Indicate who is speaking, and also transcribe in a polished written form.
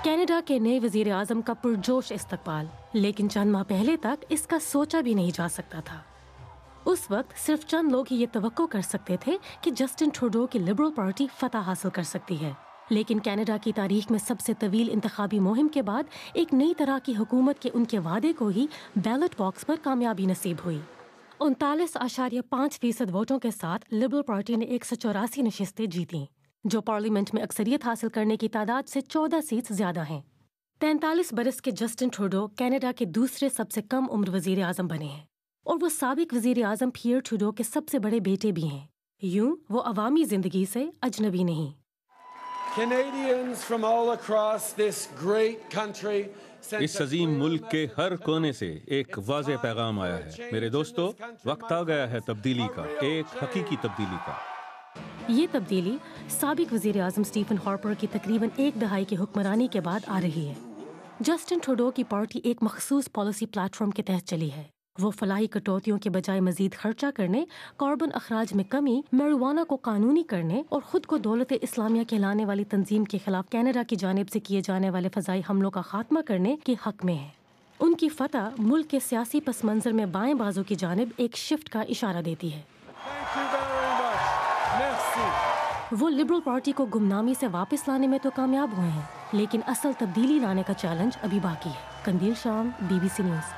Speaker 1: Canada کے نئے وزیر اعظم کا پرجوش استقبال، لیکن چند ماہ پہلے تک اس کا سوچا بھی نہیں جا سکتا تھا۔ اس وقت صرف چند لوگ ہی یہ توقع کر سکتے تھے کہ جسٹن ٹروڈو کی لبرل پارٹی فتح حاصل کر سکتی ہے، لیکن کینیڈا کی تاریخ میں سب سے طویل انتخابی مہم کے بعد ایک نئی طرح کی حکومت کے ان کے وعدے کو ہی بیلٹ باکس پر کامیابی نصیب ہوئی۔ 39.5% ووٹوں کے ساتھ لبرل پارٹی نے 184 نشستیں جیتیں، جو پارلیمنٹ میں اکثریت حاصل کرنے کی تعداد سے 14 سیٹس زیادہ ہیں۔ 43 برس کے جسٹن ٹروڈو کینیڈا کے دوسرے سب سے کم عمر وزیر اعظم بنے ہیں، اور وہ سابق وزیر اعظم پیئر ٹروڈو کے سب سے بڑے بیٹے بھی ہیں۔ یوں وہ عوامی زندگی سے اجنبی نہیں۔
Speaker 2: اس عظیم ملک کے ہر کونے سے ایک واضح پیغام آیا ہے۔ میرے دوستو، وقت آ گیا ہے تبدیلی کا، ایک حقیقی تبدیلی کا۔
Speaker 1: یہ تبدیلی سابق وزیر اعظم اسٹیفن ہارپر کی تقریباً ایک دہائی کی حکمرانی کے بعد آ رہی ہے۔ جسٹن ٹروڈو کی پارٹی ایک مخصوص پالیسی پلیٹ فارم کے تحت چلی ہے۔ وہ فلاحی کٹوتیوں کے بجائے مزید خرچہ کرنے، کاربن اخراج میں کمی، میریجوانا کو قانونی کرنے اور خود کو دولت اسلامیہ کہلانے والی تنظیم کے خلاف کینیڈا کی جانب سے کیے جانے والے فضائی حملوں کا خاتمہ کرنے کے حق میں ہے۔ ان کی فتح ملک کے سیاسی پس منظر میں بائیں بازو کی جانب ایک شفٹ کا اشارہ دیتی ہے۔ وہ لبرل پارٹی کو گمنامی سے واپس لانے میں تو کامیاب ہوئے ہیں، لیکن اصل تبدیلی لانے کا چیلنج ابھی باقی ہے۔ قندیل شام، BBC نیوز۔